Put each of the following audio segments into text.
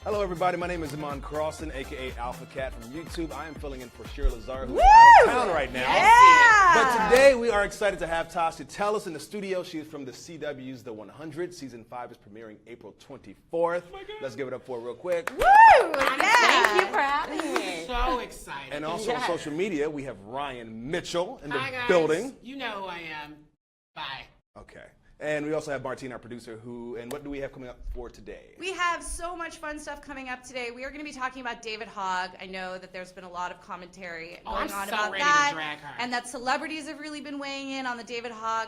Hello, everybody. My name is Iman Carlson, a.k.a. Alpha Cat from YouTube. I am filling in for Shira Lazar, who's out of town right now. Yeah. But today, we are excited to have Tasya Teles in the studio. She is from the CW's The 100. Season 5 is premiering April 24th. Oh Let's give it up for her real quick. Woo! Yeah. Thank you for having me. So excited. And also on social media, we have Ryan Mitchell in the Hi, guys. building. You know who I am. Bye. Okay. And we also have Martine, our producer, and what do we have coming up for today? We have so much fun stuff coming up today. We are going to be talking about David Hogg. I know that there's been a lot of commentary going on about ready that. to drag her. And that celebrities have really been weighing in on the David Hogg,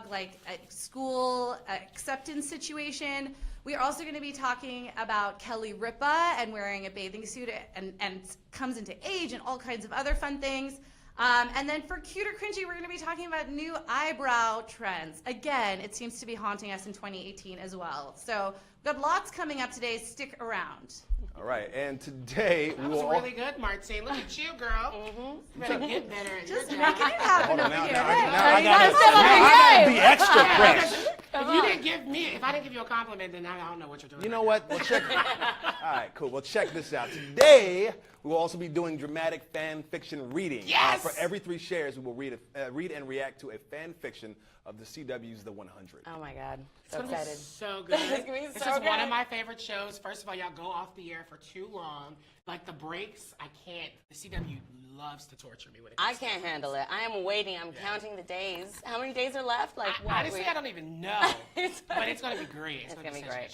school acceptance situation. We are also going to be talking about Kelly Ripa and wearing a bathing suit and comes into age and all kinds of other fun things. And then for Cute or Cringy, we're going to be talking about new eyebrow trends. Again, it seems to be haunting us in 2018 as well. So we've got lots coming up today. Stick around. All right, and today That was really good, Martine. Look at you, girl. You better get better at your Just job. making it happen Hold on, over now here. I gotta gotta be extra fresh. If I didn't give you a compliment, then I don't know what you're doing. You know what? We'll check. All right, cool. Well, check this out. Today, we will also be doing dramatic fan fiction reading. Yes! For every 3 shares, we will read and react to a fan fiction of the CW's The 100. Oh my God, It's so gonna excited. be so good. It's gonna be This so is one good. of my favorite shows. First of all, y'all go off the air for too long. Like the breaks, I can't. The CW loves to torture me when it I comes to can't breaks. handle it. I am waiting. I'm counting the days. How many days are left? Like what? Honestly, I don't even know. But it's gonna be great. It's gonna be gonna be such a great. good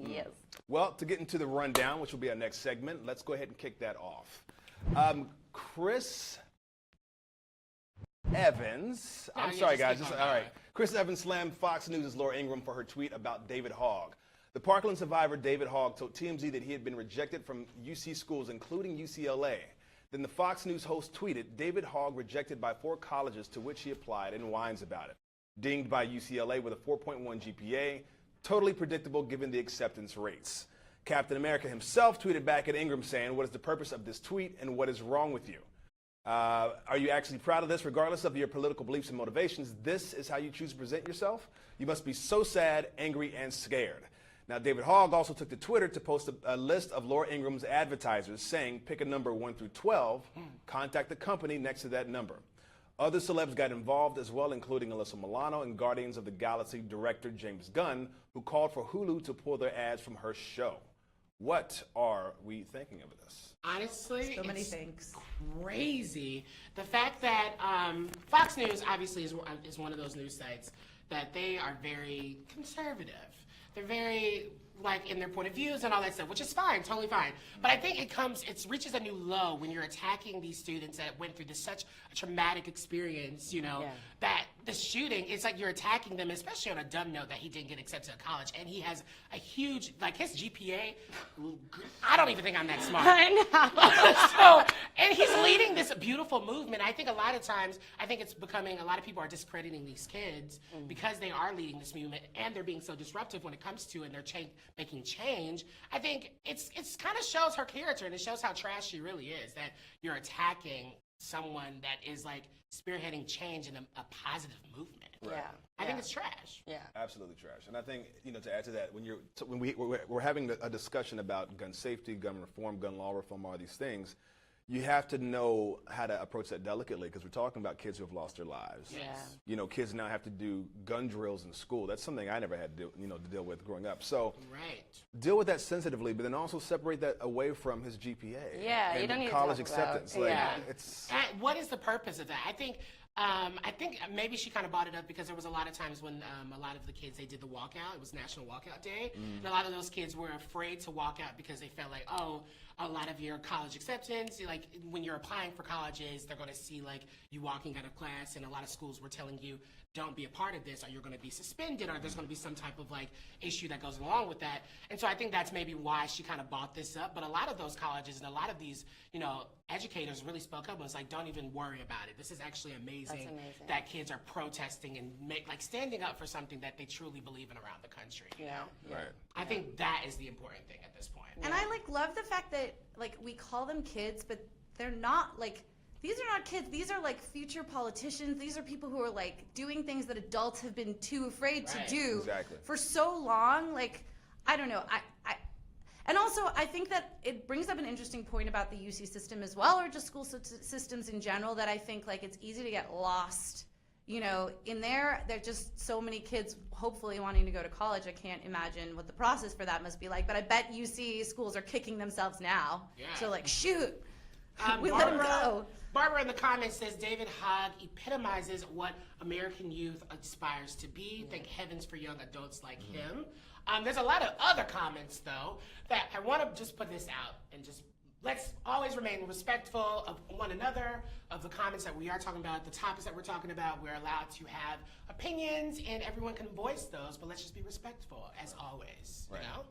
show. Yes. Well, to get into the rundown, which will be our next segment, let's go ahead and kick that off. Chris Evans. I'm you sorry, just guys. keep All going. right. Chris Evans slammed Fox News' Laura Ingraham for her tweet about David Hogg. The Parkland survivor David Hogg told TMZ that he had been rejected from UC schools, including UCLA. Then the Fox News host tweeted, David Hogg rejected by 4 colleges to which he applied, and whines about it. Dinged by UCLA with a 4.1 GPA, totally predictable given the acceptance rates. Captain America himself tweeted back at Ingram saying, what is the purpose of this tweet and what is wrong with you? Are you actually proud of this? Regardless of your political beliefs and motivations, this is how you choose to present yourself? You must be so sad, angry, and scared. Now, David Hogg also took to Twitter to post a list of Laura Ingram's advertisers saying, pick a number 1 through 12, contact the company next to that number. Other celebs got involved as well, including Alyssa Milano and Guardians of the Galaxy director James Gunn, who called for Hulu to pull their ads from her show. What are we thinking of this? Honestly, So many it's things. crazy. The fact that Fox News obviously is one of those news sites that they are very conservative. They're very in their point of views and all that stuff, which is fine, totally fine. But I think it reaches a new low when you're attacking these students that went through such a traumatic experience, that the shooting, it's like you're attacking them, especially on a dumb note that he didn't get accepted to college. And he has a huge, his GPA, I don't even think I'm that smart. I know. And he's leading this beautiful movement. I think a lot of times, it's becoming, a lot of people are discrediting these kids because they are leading this movement and they're being so disruptive when it comes to, and they're making change. I think it's kind of shows her character, and it shows how trash she really is, that you're attacking someone that is spearheading change in a positive movement. Right. Yeah. I think it's trash. Yeah. Absolutely trash. And I think, to add to that, when we're having a discussion about gun safety, gun reform, gun law reform, all these things, you have to know how to approach that delicately, because we're talking about kids who have lost their lives. Yes. Kids now have to do gun drills in school. That's something I never had to deal with growing up. So Right. deal with that sensitively, but then also separate that away from his GPA. Yeah, and you don't need to college talk about- acceptance. yeah. It's What is the purpose of that? I think maybe she kind of brought it up because there was a lot of times when a lot of the kids, they did the walkout. It was National Walkout Day. And a lot of those kids were afraid to walk out because they felt like, a lot of your college acceptance, when you're applying for colleges, they're going to see you walking out of class, and a lot of schools were telling you, don't be a part of this, or you're going to be suspended, or there's going to be some type of issue that goes along with that. And so I think that's maybe why she kind of bought this up. But a lot of those colleges and a lot of these, educators really spoke up and was like, don't even worry about it. This is actually amazing, that kids are protesting and standing up for something that they truly believe in around the country. right. I think that is the important thing at this point. And I love the fact that we call them kids, but they're not these are not kids. These are future politicians. These are people who are doing things that adults have been too afraid to do Exactly. for so long. I don't know. And also, I think that it brings up an interesting point about the UC system as well, or just school systems in general, that I think like it's easy to get lost, you know, in there. There are just so many kids hopefully wanting to go to college. I can't imagine what the process for that must be like, but I bet UC schools are kicking themselves now. Yeah. So like, shoot, we let them go. Barbara in the comments says David Hogg epitomizes what American youth aspires to be. Thank heavens for young adults like him. There's a lot of other comments, though, that I want to just put this out and just let's always remain respectful of one another, of the comments that we are talking about, the topics that we're talking about. We're allowed to have opinions, and everyone can voice those, but let's just be respectful, as always, you know?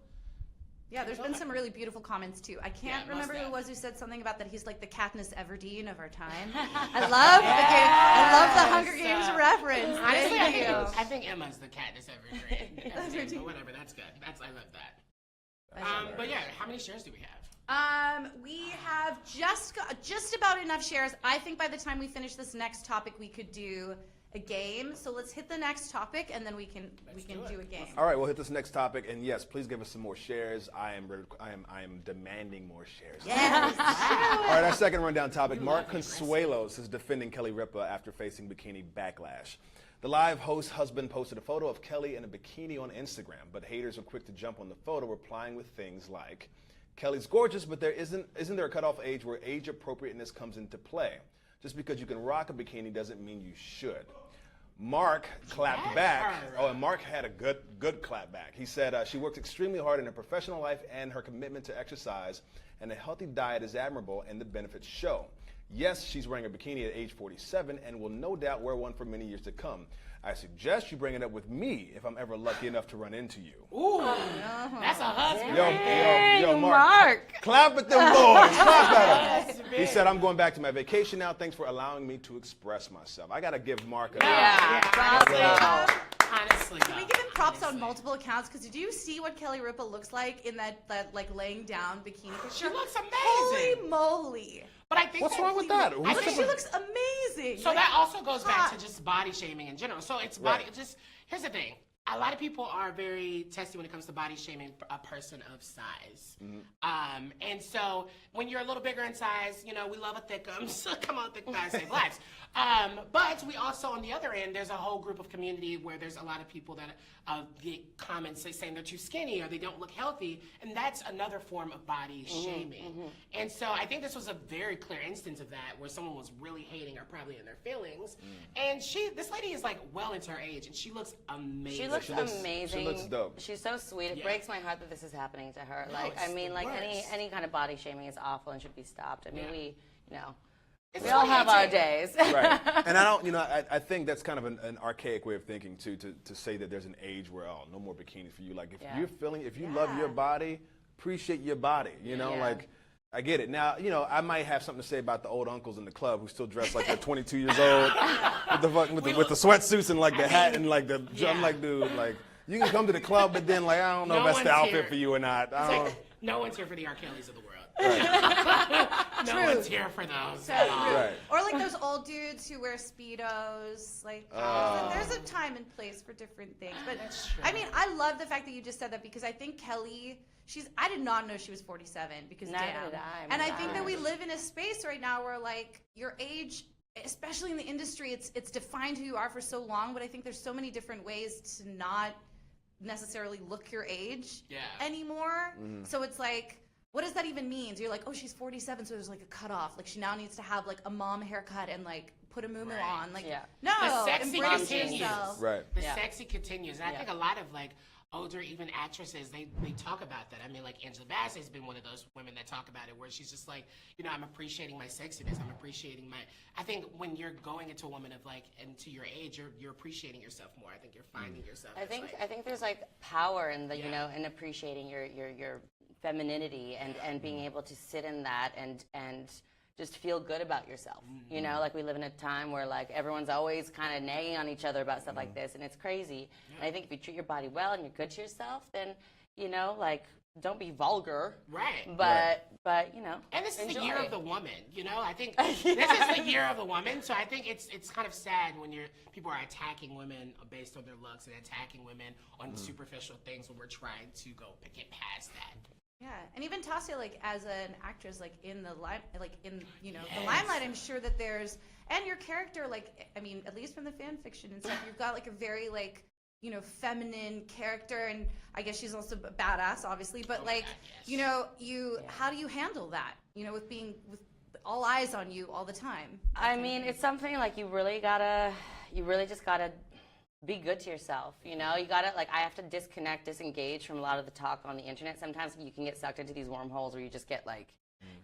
Yeah, there's been some really beautiful comments too. I can't remember who it was who said something about that he's like the Katniss Everdeen of our time. I love the game. I love the Hunger Games reference. Honestly, Thank you. I think Emma's the Katniss Everdeen. But whatever, that's good. I love that. But yeah, how many shares do we have? We have just about enough shares. I think by the time we finish this next topic, we could do a game. So let's hit the next topic, and then we can do a game. All right, we'll hit this next topic, and yes, please give us some more shares. I am demanding more shares. Yes. All right, our second rundown topic. Mark Consuelos is defending Kelly Ripa after facing bikini backlash. The live host's husband posted a photo of Kelly in a bikini on Instagram, but haters were quick to jump on the photo, replying with things like, "Kelly's gorgeous, but isn't there a cutoff age where age appropriateness comes into play? Just because you can rock a bikini doesn't mean you should." Mark clapped back. Oh, and Mark had a good clap back. He said she works extremely hard in her professional life, and her commitment to exercise and a healthy diet is admirable, and the benefits show. Yes, she's wearing a bikini at age 47 and will no doubt wear one for many years to come. I suggest you bring it up with me if I'm ever lucky enough to run into you. Ooh, that's a husband. Yo, Mark. Clap at them boys. Clap at him. He said, "I'm going back to my vacation now. Thanks for allowing me to express myself." I got to give Mark a Honestly. Can we give him props on multiple accounts? Because did you see what Kelly Ripa looks like in that like laying down bikini picture? She looks amazing. Holy moly. But I think What's wrong with that? I think she looks amazing. So like, that also goes back to just body shaming in general. So it's body, just, here's the thing. A lot of people are very testy when it comes to body shaming a person of size. And so when you're a little bigger in size, you know, we love a thickums. Come on, thick thighs save lives. But we also, on the other end, there's a whole group of community where there's a lot of people that get comments saying they're too skinny or they don't look healthy, and that's another form of body shaming. And so I think this was a very clear instance of that, where someone was really hating her, probably in their feelings. And this lady is like well into her age, and she looks amazing. She looks amazing. She looks dope. She's so sweet. It breaks my heart that this is happening to her. No, Like, I mean, like worse. any kind of body shaming is awful and should be stopped. I mean, It's we all have our 2018. days. Right. And I think that's kind of an archaic way of thinking too, to say that there's an age where, oh, no more bikinis for you. Like if you love your body, appreciate your body, you know, like I get it. Now, you know, I might have something to say about the old uncles in the club who still dress like they're 22 years old with the sweatsuits and like the hat and like I'm like, dude, like you can come to the club, but then like I don't know if that's the outfit for you or not. No one's here for the R. Kellys of the world. Right. No one's here for those. Right. Or like those old dudes who wear Speedos. Like, there's a time and place for different things. But That's true. I mean, I love the fact that you just said that, because I think Kelly, I did not know she was 47, because Neither damn. did I, And I my think that God. we live in a space right now where like your age, especially in the industry, it's defined who you are for so long. But I think there's so many different ways to not necessarily look your age anymore. So it's like, what does that even mean? So you're like, oh, she's 47, so there's like a cutoff. Like she now needs to have like a mom haircut and like put a muumuu on. Like, no, The sexy embrace continues. yourself. Right. The sexy continues. And I think a lot of like older even actresses, they talk about that. I mean, like Angela Bassett has been one of those women that talk about it, where she's just like, you know, I'm appreciating my sexiness. I'm appreciating I think when you're going into a woman of like, into your age, you're appreciating yourself more. I think you're finding yourself. I think there's like power in the, you know, in appreciating your femininity and being able to sit in that and just feel good about yourself. You know, like we live in a time where like everyone's always kind of nagging on each other about stuff like this, and it's crazy. And I think if you treat your body well and you're good to yourself, then, you know, like don't be vulgar. Right. But you know. And this is enjoy. the year of the woman, you know. I think this is the year of the woman. So I think it's kind of sad when people are attacking women based on their looks and attacking women on superficial things when we're trying to get past that. Yeah, and even Tasya, like as an actress, like in the the limelight, I'm sure that there's, and your character, like I mean, at least from the fan fiction and stuff, you've got like a very like feminine character, and I guess she's also a badass, obviously, but how do you handle that? With being with all eyes on you all the time. I mean, it's something like you really just gotta be good to yourself. You gotta, like, I have to disengage from a lot of the talk on the internet. Sometimes you can get sucked into these wormholes where you just get like,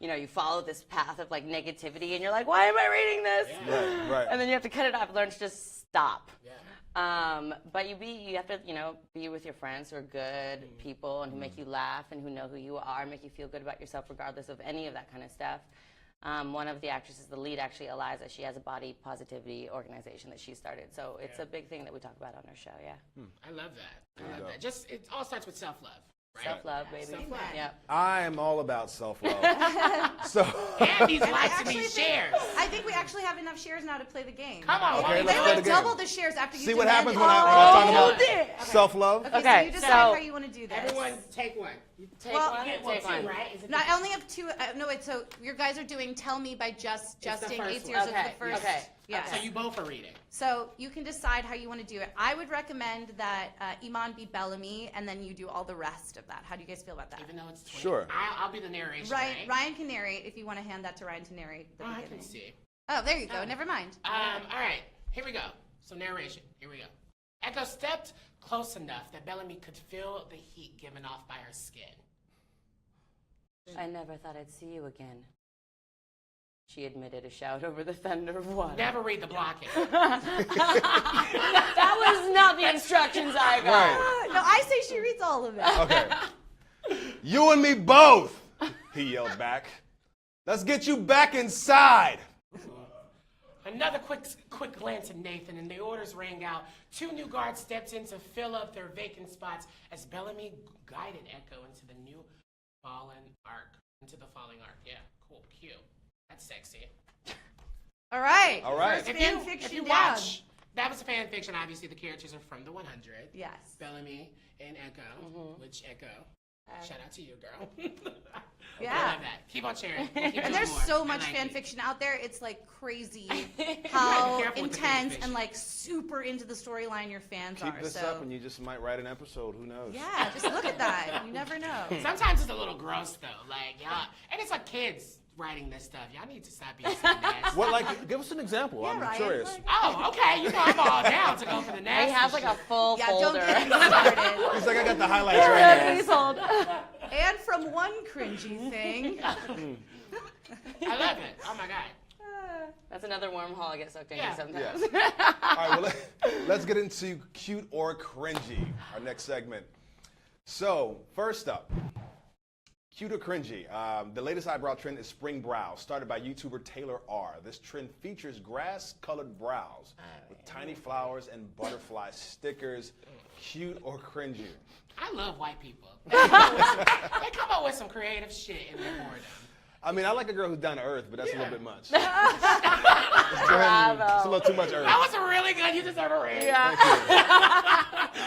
you follow this path of like negativity, and you're like, why am I reading this? Yeah. Right. And then you have to cut it off, learn to just stop. Yeah. But you have to, be with your friends who are good people and who make you laugh and who know who you are, make you feel good about yourself regardless of any of that kind of stuff. One of the actresses, the lead, actually, Eliza, she has a body positivity organization that she started. So it's a big thing that we talk about on our show, yeah. I love that. I love that. Just, it all starts with self-love, right? Self-love, baby. Self-love. Yeah. I am all about self-love. So And these likes and these shares. I think we actually have enough shares now to play the game. Come on. Okay, They let's play the would game. double the shares after you See what demanded happens when it. I talk Okay. about self-love? Okay, so Okay, you decide so- how you want to do this. Everyone take one. Take Well, one, Get one take too, one. right? Is it No, I only have two. No, wait. So your guys are doing "Tell Me" by Justing first 8 one. Years of Okay, the first. okay, Yes. So you both are reading. So you can decide how you want to do it. I would recommend that Iman be Bellamy, and then you do all the rest of that. How do you guys feel about that? Even though it's 20. Sure. I'll be the narration, right? Ryan can narrate if you want to hand that to Ryan to narrate the Oh, I beginning. can see. Oh, there you go. Never mind. All right, here we go. So narration, here we go. Echo stepped close enough that Bellamy could feel the heat given off by her skin. I never thought I'd see you again. She admitted a shout over the thunder of water. Never read the blocking. That was not the instructions I got. Right. No, I say she reads all of it. Okay. You and me both, he yelled back. Let's get you back inside. Another quick glance at Nathan, and the orders rang out. 2 new guards stepped in to fill up their vacant spots as Bellamy guided Echo into the falling arc. Yeah, cool, cute. That's sexy. All right. All right. First If fan you fiction watch, that was a fan fiction. Obviously, the characters are from the 100. Yes. Bellamy and Echo. Which Echo? Shout out to you, girl. Yeah. I love that. Keep on sharing. We'll keep And doing there's more. so I much like fan it. fiction out there. It's like crazy be how careful with the fan intense fiction. and like super into the storyline your fans Keep are. this so up and you just might write an episode. Who knows? yeah, just look at that. You never know. Sometimes it's a little gross though. Like y'all, and it's like kids writing this stuff. Y'all need to stop being so nasty. What, like, give us an example. Yeah, I'm Ryan, curious. like- Oh, okay. You know I'm all down to go for the nasty. He has like a shit. full Yeah, folder. don't get me started. He's like, I got the highlights right here. Please hold. And from one cringy thing. I love it. Oh my god. That's another wormhole I get sucked into Yeah. sometimes. Yeah. All right, well, let's get into cute or cringy, our next segment. So, first up, cute or cringy. The latest eyebrow trend is spring brows, started by YouTuber Taylor R. This trend features grass-colored brows with tiny flowers and butterfly stickers. Cute or cringy? I love white people. They come up with some creative shit in their boredom. I mean, I like a girl who's down to earth, but that's a little bit much. Bravo. It's a little too much earth. That was really good. You deserve a ring. Yeah.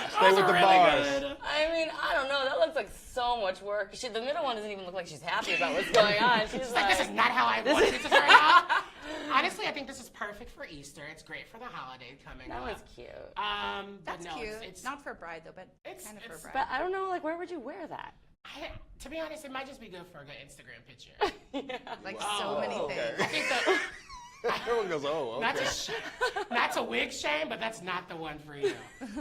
Stay with the bars. I mean, I don't know. That looks like so much work. The middle one doesn't even look like she's happy about what's going on. She's Like, this is not how I wanted it to turn out. Honestly, I think this is perfect for Easter. It's great for the holiday coming that up. was cute. But That's no, cute. It's Not for a bride though, but it's- kind of for a it's- bride. But I don't know, like, where would you wear that? to be honest, it might just be good for a good Instagram picture. Like so many okay. things. I think Everyone goes, oh, not okay. not to wig shame, but that's not the one for you. Yikes.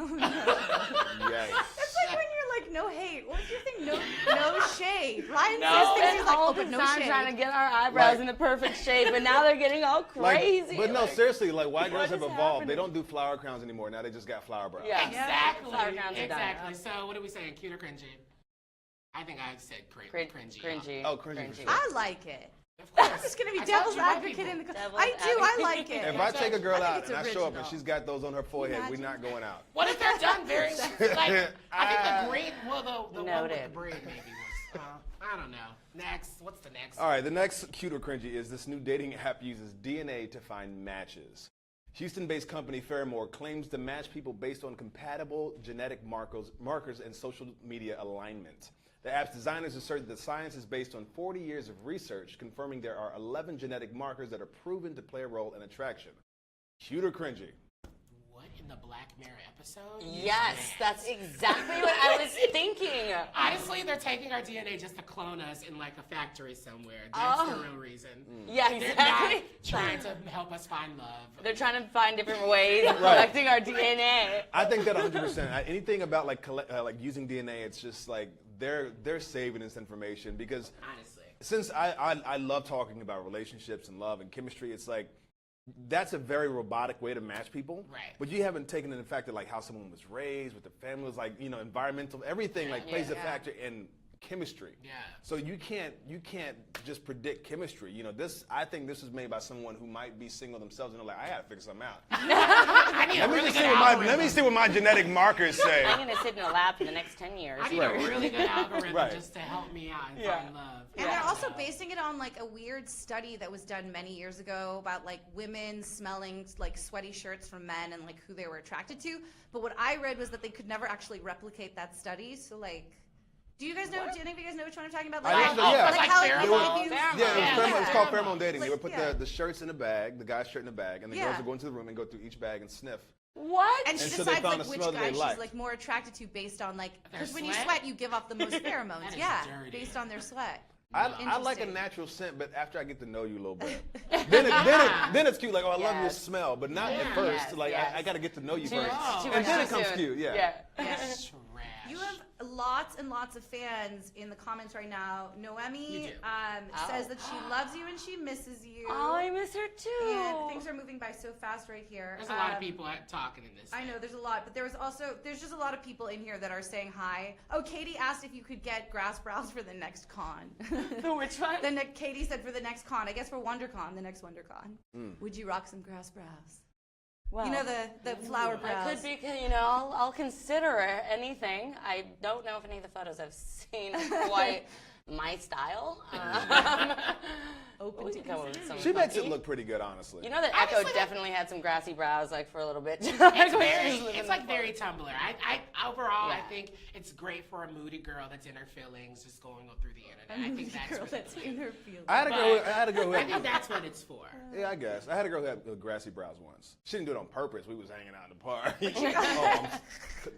It's like when you're like, no hate. What was your thing? No shade. Ryan No. says things Spent he's like, all oh, this but no time shade. trying to get our eyebrows Like- in the perfect shape, and now they're getting all Like, crazy. but no, like- seriously, like white girls what have is evolved. happening? They don't do flower crowns anymore. Now they just got flower brows. Yeah. Exactly. Flower crowns are done. Exactly. So what are we saying? Cute or cringy? I think I said cringy. Cringy. Oh, cringy for sure. I like it. Of course. I'm just gonna be I told devil's you white advocate people. in the. Devil's I do. I advocate. like it. If I take a girl I think out it's and I show up and original. she's got those on her forehead, we're Imagine. not going out. What if they're done very like? I think the green, well, the one with the Noted. braid maybe was. I don't know. Next, what's the next? All right, the next cute or cringy is this new dating app uses DNA to find matches. Houston-based company Fairmore claims to match people based on compatible genetic markers and social media alignment. The app's designers assert that the science is based on 40 years of research, confirming there are 11 genetic markers that are proven to play a role in attraction. Cute or cringy? What in the Black Mirror episode? Yes, that's exactly what I was thinking. Honestly, they're taking our DNA just to clone us in like a factory somewhere. That's the real reason. Yeah, They're exactly. not trying to help us find love. They're trying to find different ways of collecting our DNA. I think that 100%. Anything about like using DNA, it's just like they're saving this information because Honestly. since I love talking about relationships and love and chemistry, it's like that's a very robotic way to match people. Right. But you haven't taken in the fact that like how someone was raised, what the family was like, environmental, everything like plays a factor in chemistry. Yeah. So you can't just predict chemistry. I think this was made by someone who might be single themselves and they're like, I gotta figure something out. I need a really good algorithm. Let me see what my genetic markers say. I'm going to sit in a lab for the next 10 years. I need a really good algorithm Right. just to help me out and find love. And they're also basing it on like a weird study that was done many years ago about like women smelling like sweaty shirts from men and like who they were attracted to. But what I read was that they could never actually replicate that study. So like, do you guys know? Do any of you guys know which one I'm talking about? I think so, yeah. Like how Like if pheromone. you- Yeah, it's called pheromone dating. Like, They would put yeah. the shirts in a bag, the guy's shirt in a bag, and the girls would go into the room and go through each bag and sniff. What? And she And so they decides found like a which smell that guy they she's liked. like more attracted to based on like because when you sweat? sweat you give off the most pheromones. That is Yeah, dirty. based on their sweat. I like a Interesting. natural scent, but after I get to know you a little bit, then it's cute. Like, oh, I love your Yes. smell, but not at Yeah. first. Yes, like, yes. I got to get to know you Too first, much- too and much then too it comes soon. cute. Yeah. Trash. You have lots and lots of fans in the comments right now. Noemi You do. says that she loves you and she misses you. Oh, I miss her too. And things are moving by so fast right here. There's a lot of people talking in this. I know there's a lot, but there's just a lot of people in here that are saying hi. Oh, Katie asked if you could get grass brows for the next con. Which one? Katie said for the next con. I guess for WonderCon, the next WonderCon. Would you rock some grass brows? Well, You know the flower brows. I could be, I'll consider anything. I don't know if any of the photos I've seen are quite my style. Open we to can come up with some She makes it funky. look pretty good, honestly. You know that Honestly, Echo definitely had some grassy brows, like for a little bit. It's like very Tumblr. I overall, I Yeah. think it's great for a moody girl that's in her feelings, just going through the internet. I think that's girl really that's great. in her feelings. I had a girl who I had, think that's what it's for. yeah, I guess. I had a girl who had grassy brows once. She didn't do it on purpose. We was hanging out in the park.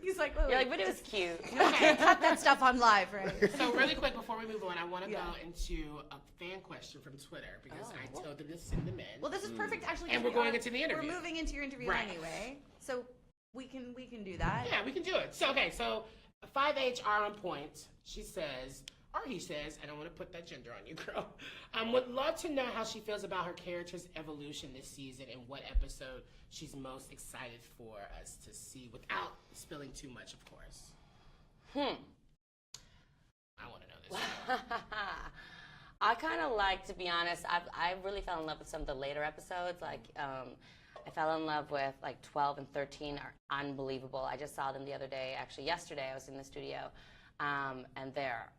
He's like, wait, You're like, but it was cute. cut that stuff on live, right? So really quick before we move on, I want to go into a fan question from Twitter because I told them to send them in. Well, this is perfect, actually. And 'cause we're going into the interview. We're moving into your interview Right. anyway, so we can do that. Yeah, we can do it. So, okay, so 5HR on point, she says, or he says, I don't want to put that gender on you, girl, would love to know how she feels about her character's evolution this season and what episode she's most excited for us to see without spilling too much, of course. I want to know this. I kind of like, to be honest, I really fell in love with some of the later episodes. Like, I fell in love with like 12 and 13 are unbelievable. I just saw them the other day. Actually, yesterday I was in the studio, and they're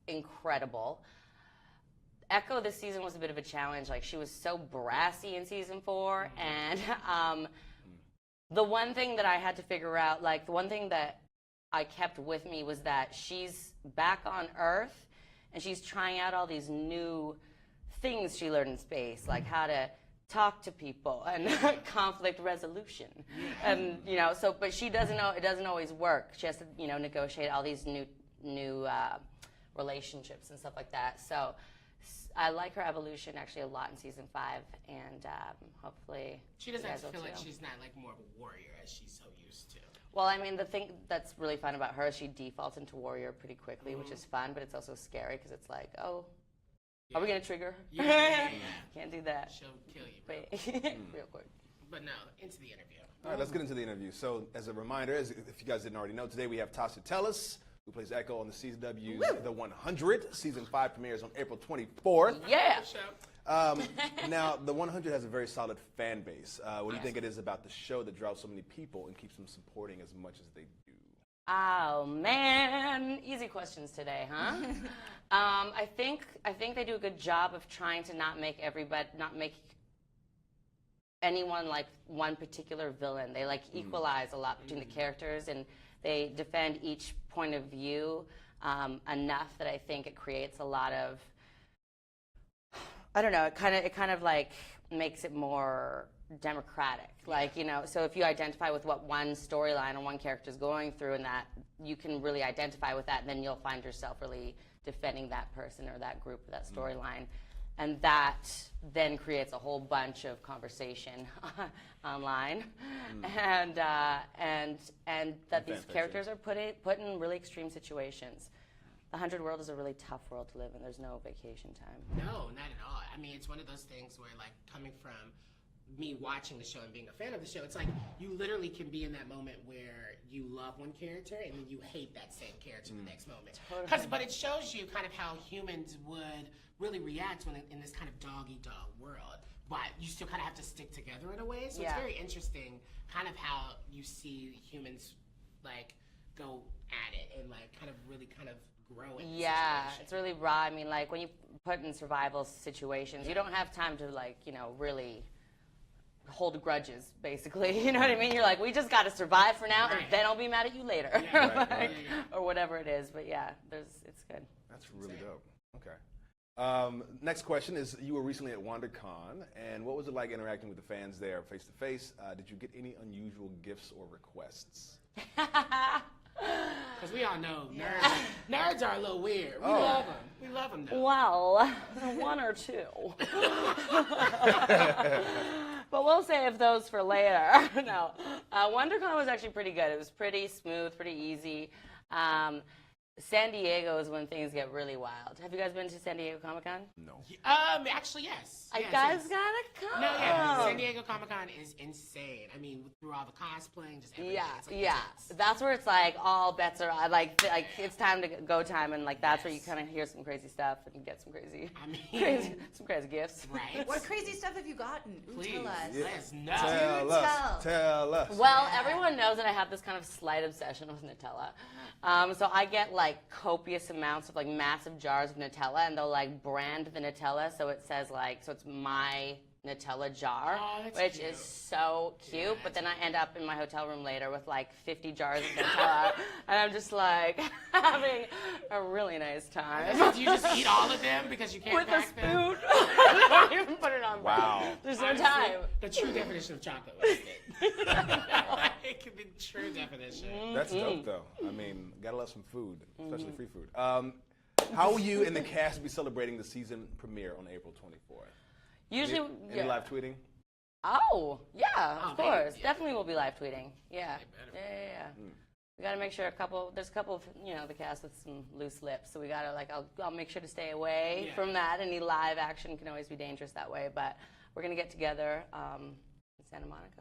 incredible. Echo this season was a bit of a challenge. Like, she was so brassy in season 4, and the one thing that I had to figure out, like the one thing that I kept with me was that she's back on Earth, and she's trying out all these new things she learned in space, like how to talk to people and conflict resolution. And but she doesn't know, it doesn't always work. She has to negotiate all these new relationships and stuff like that. So I like her evolution actually a lot in season 5, and hopefully She you doesn't guys will feel like too. she's not like more of a warrior as she's so used to. Well, I mean, the thing that's really fun about her is she defaults into warrior pretty quickly, which is fun, but it's also scary because it's like, oh, are we going to trigger her? Yeah. Can't do that. She'll kill you, bro. Wait, real quick. But no, into the interview. All right, let's get into the interview. So, as a reminder, if you guys didn't already know, today we have Tasya Teles, who plays Echo on the CW's The 100. Season 5 premieres on April 24th. Yeah. Show. Now, The 100 has a very solid fan base. What do you think it is about the show that draws so many people and keeps them supporting as much as they do? Oh man, easy questions today, huh? I think they do a good job of trying to not make anyone like one particular villain. They like equalize a lot between the characters, and they defend each point of view enough that I think it creates a lot of, I don't know, it kind of like makes it more democratic. Like, you know, so if you identify with what one storyline or one character is going through, and that you can really identify with that, and then you'll find yourself really defending that person or that group or that storyline. And that then creates a whole bunch of conversation online, and that these characters are put in really extreme situations. The 100 World is a really tough world to live in. There's no vacation time. No, not at all. I mean, it's one of those things where, like, coming from me watching the show and being a fan of the show, it's like you literally can be in that moment where you love one character and then you hate that same character the next moment. Totally. But it shows you kind of how humans would really react when in this kind of dog-eat-dog world. But you still kind of have to stick together in a way. So it's very interesting kind of how you see humans, like, go at it and, like, kind of really kind of grow in the situation. It's really raw. I mean, like, when you put in survival situations, you don't have time to, like, you know, really hold grudges, basically. You know what I mean? You're like, we just got to survive for now, and then I'll be mad at you later. Or whatever it is. But yeah, it's good. That's really dope. Okay. Next question is, you were recently at WonderCon, and what was it like interacting with the fans there face to face? Did you get any unusual gifts or requests? Because we all know nerds are a little weird. We love them. We love them, though. Well, one or two. But we'll save those for later. No. WonderCon was actually pretty good. It was pretty smooth, pretty easy. San Diego is when things get really wild. Have you guys been to San Diego Comic-Con? No. Actually, yes. You guys gotta come. No, yeah. San Diego Comic-Con is insane. I mean, through all the cosplaying, just everything. It's like intense. That's where it's like all bets are on. Like it's time to go time, and like that's where you kind of hear some crazy stuff and get some crazy, some crazy gifts. Right. What crazy stuff have you gotten? Please, Tell us. let us know. Tell us. Well, everyone knows that I have this kind of slight obsession with Nutella. So I get like copious amounts of like massive jars of Nutella, and they'll like brand the Nutella so it says like, so it's my Nutella jar, which is so cute. Yeah, but then I end up in my hotel room later with like 50 jars of Nutella, and I'm just like having a really nice time. Do you just eat all of them because you can't with a pack them? spoon? I don't even put it on. Wow. There's no Honestly, time. The true definition of chocolate was it can be true definition. That's dope, though. I mean, gotta love some food, especially free food. How will you and the cast be celebrating the season premiere on April 24th? Usually, Any live tweeting? Oh, yeah, of course. Yeah. Definitely we'll be live tweeting. Yeah. We got to make sure there's a couple of, you know, the cast with some loose lips. So we got to, like, I'll make sure to stay away from that. Any live action can always be dangerous that way. But we're going to get together in Santa Monica.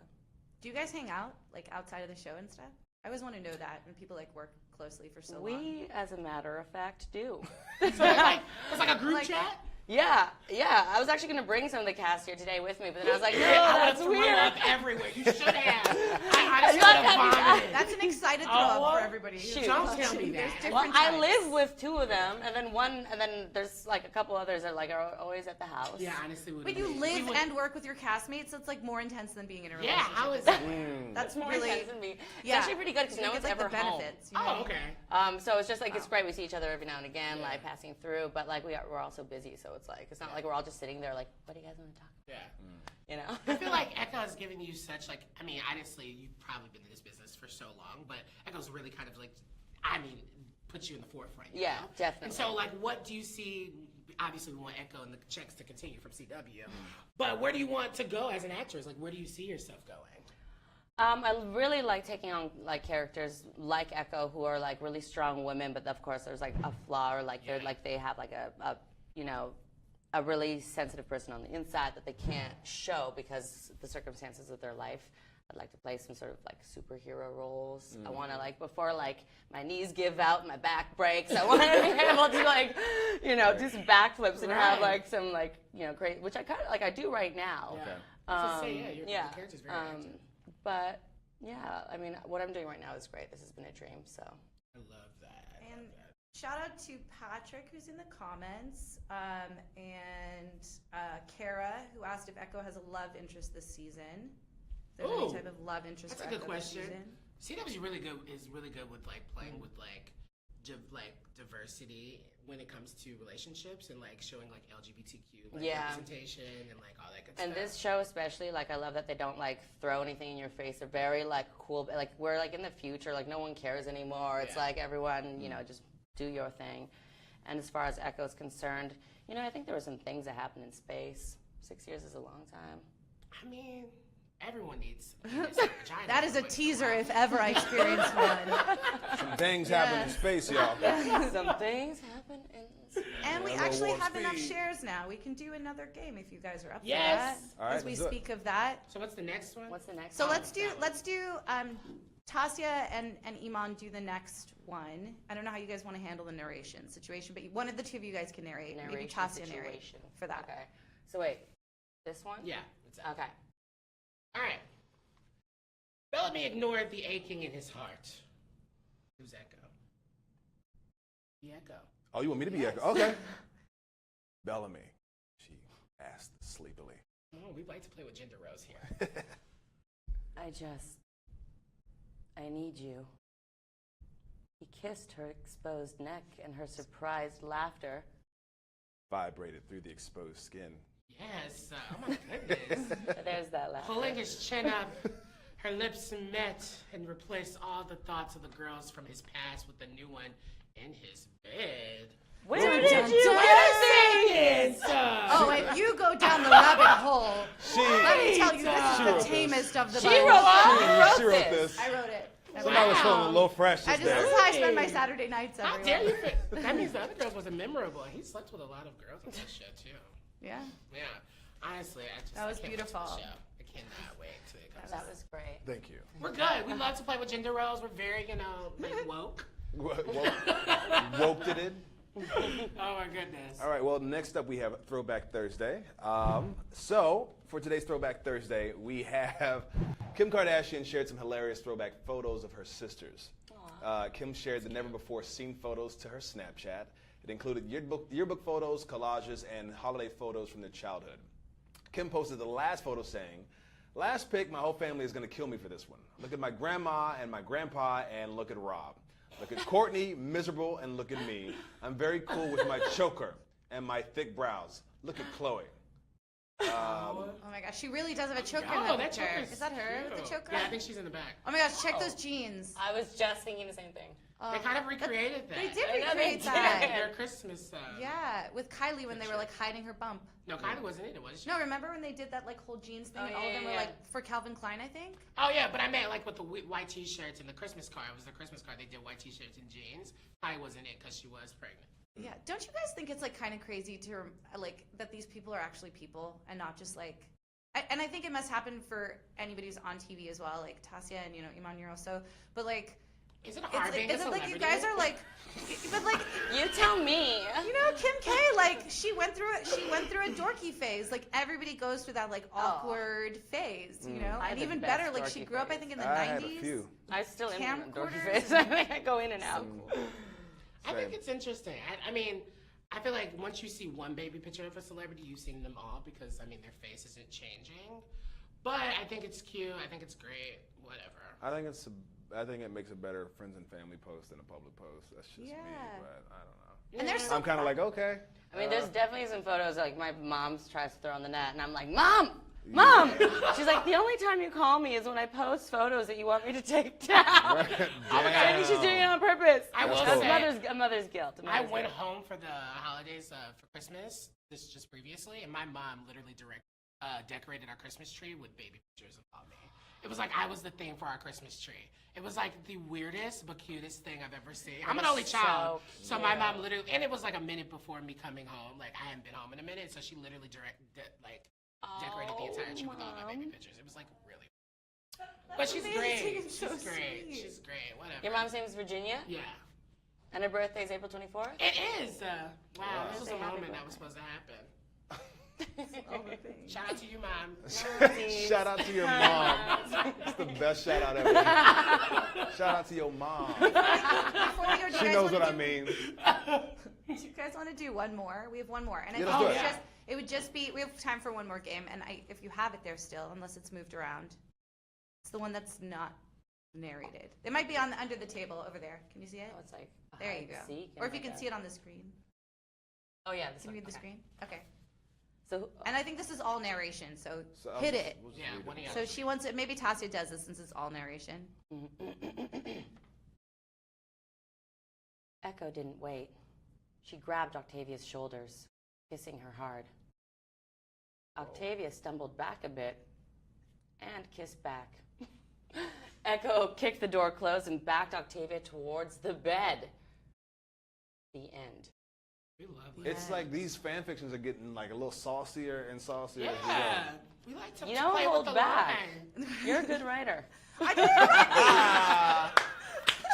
Do you guys hang out, like, outside of the show and stuff? I always want to know that when people, like, work closely for so long. We, as a matter of fact, do. So it's like a group chat? Yeah. I was actually going to bring some of the cast here today with me, but then I was like, no, I that's would throw weird. up everywhere. You should have. I honestly would have vomited. That's an excited throw up for everybody. Shoot. Don't tell me that. Well, I live with two of them, and then there's like a couple others that like are always at the house. Yeah, honestly. But you live and work with your castmates, so it's like more intense than being in a relationship. Yeah, how is that? That's more really intense than me. It's Yeah. actually pretty good because no one's like ever the benefits. home. You know? Oh, okay. So it's just like it's great. We see each other every now and again, like passing through. But like we're all so busy, so it's like it's not like we're all just sitting there like, what do you guys want to talk about? Yeah. You know. I feel like Echo is giving you such like, I mean, honestly, you've probably been in this business for so long, but Echo's really kind of like, I mean, puts you in the forefront. You know? Definitely. And so, like, what do you see? Obviously, we want Echo and the checks to continue from CW, but where do you want to go as an actress? Like, where do you see yourself going? I really like taking on like characters like Echo who are like really strong women, but of course there's like a flaw or like they're like they have like a you know, a really sensitive person on the inside that they can't show because the circumstances of their life. I'd like to play some sort of like superhero roles. I want to like before like my knees give out, my back breaks. I want to be able to like, you know, do some backflips and have like some like, you know, great, which I kind of like I do right now. Okay. Your character's very active. But yeah, I mean, what I'm doing right now is great. This has been a dream. So I love that. And shout out to Patrick, who's in the comments, and Kara, who asked if Echo has a love interest this season. If there's any type of love interest That's for a good Echo this question. season. CW is really good with like playing with like diversity when it comes to relationships and like showing like LGBTQ representation and like all that good stuff. And this show especially, like I love that they don't like throw anything in your face. They're very like cool. Like we're like in the future, like no one cares anymore. It's like everyone, you know, just do your thing. And as far as Echo's concerned, you know, I think there were some things that happened in space. 6 years is a long time. I mean, everyone needs a penis and a vagina. That is a teaser if ever I experienced one. Some things happen in space, y'all. Some things happen in space. And we Yeah, actually warp have enough speed. shares now. We can do another game if you guys are up Yes. for that. All right, as we let's do it. speak of that. So what's the next one? What's the next So one? let's do Tasya and Iman do the next one. I don't know how you guys want to handle the narration situation, but one of the two of you guys can narrate. Maybe Narration Tasya narrate situation. for that. Okay. So wait, this one? Yeah. It's Okay. All right. Bellamy ignored the aching in his heart. Who's Echo? The Echo. Oh, you want me to be Echo? Okay. Bellamy, she asked sleepily. Oh, we like to play with gender roles here. I need you. He kissed her exposed neck, and her surprised laughter Vibrated through the exposed skin. Yes. Oh my goodness. There's that laughter. Pulling his chin up, her lips met and replaced all the thoughts of the girls from his past with the new one in his bed. Where did you Wait a second. Oh, if you go down the rabbit hole, She let me tell you, this She is wrote the this. tamest of the She bunch. she wrote this. I wrote it. Somebody was feeling a little fresh This just there. is how I spend my Saturday nights. How Everyone. dare you? That means the other girls wasn't memorable. He slept with a lot of girls on that show too. Yeah. Yeah. Honestly, That was I can't wait beautiful. for the show. I cannot wait till it comes. That was great. Thank you. We're good. We love to play with gender roles. We're very, like woke. Woke it in. Oh my goodness. All right, well, next up we have Throwback Thursday. So, for today's Throwback Thursday, we have Kim Kardashian shared some hilarious throwback photos of her sisters. Kim shared the never-before-seen photos to her Snapchat. It included yearbook photos, collages, and holiday photos from their childhood. Kim posted the last photo saying, "Last pic, my whole family is going to kill me for this one. Look at my grandma and my grandpa, and look at Rob. Look at Courtney, miserable, and look at me. I'm very cool with my choker and my thick brows. Look at Chloe." Oh my gosh, she really does have a choker in Oh, that that picture. choker's Is that her with the cute. choker? Yeah, I think she's in the back. Oh my gosh, check those jeans. I was just thinking the same thing. They kind of recreated that. They did I know they recreate that. did. Their Christmas. Yeah, with Kylie when they were like hiding her bump. No, Kylie wasn't in it, was she? No, remember when they did that like whole jeans thing Oh, and all of yeah, them were yeah, like for Calvin Klein, I think? Oh yeah, but I meant like with the white T-shirts and the Christmas card. It was the Christmas card. They did white T-shirts and jeans. Kylie wasn't in it because she was pregnant. Yeah. Don't you guys think it's like kind of crazy to like that these people are actually people and not just like and I think it must happen for anybody who's on TV as well, like Tasya and Iman, you're also, but like Is it hard being a is it like celebrity? you guys are like, but like You tell me. you know Kim K, like she went through a dorky phase. Like everybody goes through that like awkward phase, you know. I had And the even best better, like she dorky grew up I phase. think in the I had 90s. a few. I still am in a dorky Camcorders. face. I think I go in and out. I think it's interesting. I mean, I feel like once you see one baby picture of a celebrity, you've seen them all because, I mean, their face isn't changing. But I think it's cute. I think it's great. Whatever. I think it makes a better friends and family post than a public post. That's just me, but I don't know. And there's so I'm kind of like, okay. I mean, there's definitely some photos like my mom tries to throw on the net, and I'm like, Mom! She's like, the only time you call me is when I post photos that you want me to take down. I think she's doing it on purpose. I will That's say, a mother's guilt. I went home for the holidays for Christmas, this just previously, and my mom literally decorated our Christmas tree with baby pictures of all me. It was like I was the thing for our Christmas tree. It was like the weirdest but cutest thing I've ever seen. I'm an only child, so my mom literally, and it was like a minute before me coming home. Like I hadn't been home in a minute, so she literally decorated the entire tree with all my baby pictures. It was like really. But she's great. It's so She's great. sweet. She's great. Whatever. Your mom's name is Virginia, Yeah. and her birthday is April 24th. It is. Wow, this was a Say happy moment that birthday. was supposed to happen. Shout out to you, Mom. Shout out to your mom. It's the best shout out ever. Shout out to your mom. Before we go, do you She guys knows wanna what I do- mean. Do you guys want to do one more? We have one more, and I Yeah, think let's do it. it would just be. We have time for one more game, and if you have it there still, unless it's moved around, it's the one that's not narrated. It might be under the table over there. Can you see it? Oh, it's like a There you hide go. and seek Or and if you like can a- see it on the screen. Oh yeah, this Can you one. read the Okay. screen? Okay. So And I think this is all narration, so So I'll hit just- it. we'll just Yeah, read what do you So she wants it. Maybe Tasya does this since it's all narration. Echo didn't wait. She grabbed Octavia's shoulders, kissing her hard. Octavia stumbled back a bit and kissed back. Echo kicked the door closed and backed Octavia towards the bed. The end. We love it. It's like these fan fictions are getting like a little saucier and saucier as we go. Yeah. We like to You don't play hold with the back. line. You're a good writer.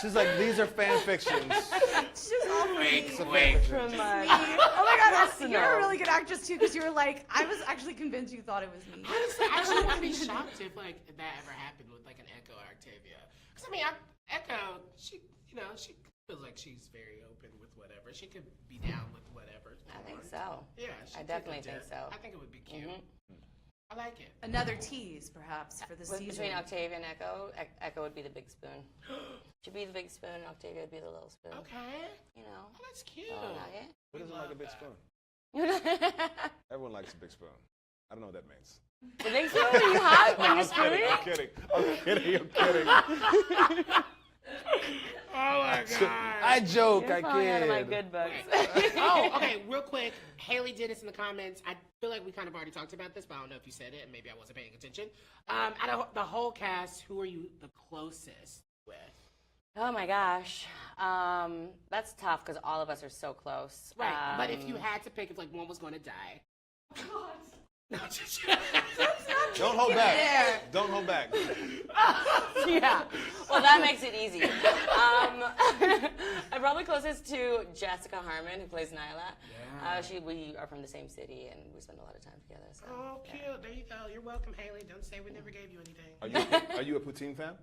She's like, these are fan fictions. It's just all Wink, It's a fan wink. fiction. From Oh my God, Personal. you're a really good actress too, because you were like, I was actually convinced you thought it was me. Honestly, I actually wouldn't be shocked if like that ever happened with like an Echo or Octavia. Because I mean, Echo, she feels like she's very open with whatever. She could be down with whatever. I think so. Yeah, I could definitely do think that. so. I think it would be cute. Mhm. I like it. Another tease, perhaps, for the season. Between Octavia and Echo, Echo would be the big spoon. She'd be the big spoon, Octavia would be the little spoon. Okay. You know. Oh, that's cute. So, nugget. Who doesn't like a big spoon? The Everyone likes a big spoon. I don't know what that means. big spoon when you hot when you're I'm spooning? kidding. I'm kidding. I'm kidding. Oh my God. I joke. You're I falling out of my kid. good books. Oh, okay, real quick. Haley did this in the comments. I feel like we kind of already talked about this, but I don't know if you said it, and maybe I wasn't paying attention. Out of the whole cast, who are you the closest with? Oh my gosh. That's tough because all of us are so close. Right, but if you had to pick if like one was going to die. No, just Don't hold back. Don't hold back. Yeah. Well, that makes it easy. I'm probably closest to Jessica Harmon, who plays Nyla. Yeah. We are from the same city, and we spend a lot of time together. So. Oh, cute. There you go. You're welcome, Haley. Don't say we never gave you anything. Are you a poutine fan?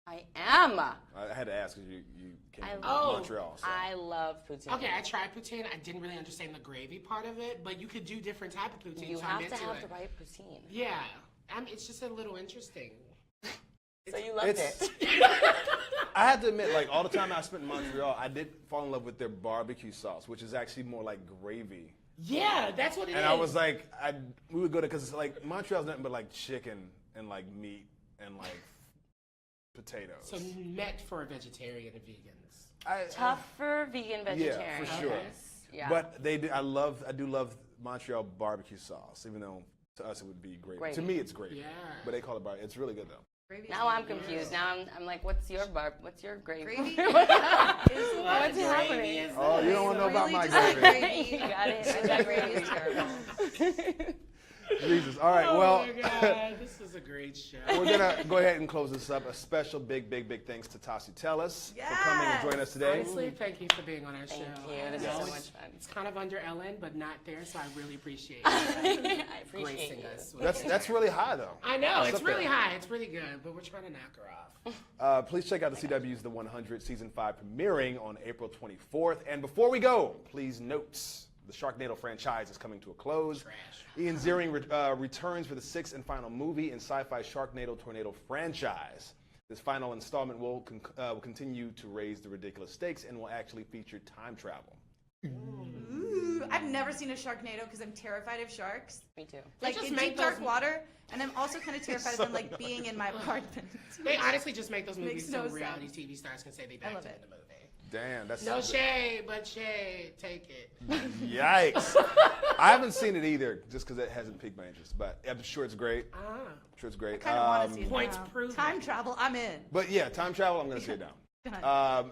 I am. I had to ask because you came from Oh, Montreal. So. I love poutine. Okay, I tried poutine. I didn't really understand the gravy part of it, but you could do different type of poutine. You so I'm have to into have it. the right poutine. Yeah, it's just a little interesting. So you loved It's- it. I had to admit, like all the time I spent in Montreal, I did fall in love with their barbecue sauce, which is actually more like gravy. Yeah, that's what it is. And I was like, we would go to because it's like Montreal's nothing but like chicken and like meat and like potatoes. so meant for vegetarian and vegans. Tough for vegan vegetarians. Yeah, for sure. Yeah. But I do love Montreal barbecue sauce, even though to us it would be gravy. Gravy. To me, it's gravy. Yeah. But they call it barbecue. It's really good though. Gravy is Now I'm really confused. Now I'm like, what's your gravy? Gravy is What's Gravy happening? is Oh, you nice. don't want to know about Really my just like gravy. gravy. You got it. That gravy is terrible. Jesus. All right. Oh Well, my God, this is a great show. we're gonna go ahead and close this up. A special big thanks to Tasya Teles for coming and joining us today. Honestly, thank you for being on our show. Thank you. This I is so know much fun. It's kind of under Ellen, but not there, so I really appreciate you I appreciate gracing you. us. with That's really high though. I know, That's it's up there. really high. It's really good, but we're trying to knock her off. Please check out the CW's The 100 Season 5 premiering on April 24th. And before we go, please note the Sharknado franchise is coming to a close. Trash. Ian Ziering returns for the sixth and final movie in sci-fi Sharknado Tornado franchise. This final installment will continue to raise the ridiculous stakes and will actually feature time travel. Ooh, I've never seen a Sharknado because I'm terrified of sharks. Me too. Like just in make deep dark those- water, and I'm also kind of terrified of them like being in my apartment. They honestly just make those movies Makes so no reality sense. TV stars can say they I backed love it it. in the movie. Damn, that's No shade, but shade. Take it. Yikes! I haven't seen it either, just because it hasn't piqued my interest. But I'm sure it's great. Ah. I'm sure it's great. Kind of want to see it Points now. proven. Time travel, I'm in. But yeah, time travel. I'm gonna sit down. Done.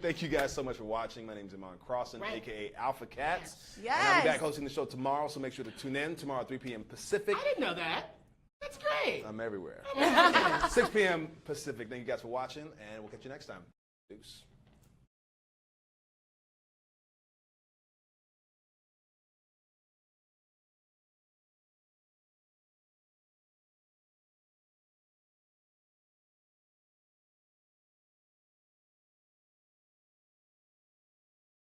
Thank you guys so much for watching. My name is Iman Crossan, Right. aka Alpha Cats. Yes. And I'll be back hosting the show tomorrow, so make sure to tune in tomorrow at 3 p.m. Pacific. I didn't know that. That's great. I'm everywhere. 6 p.m. Pacific. Thank you guys for watching, and we'll catch you next time. Deuce.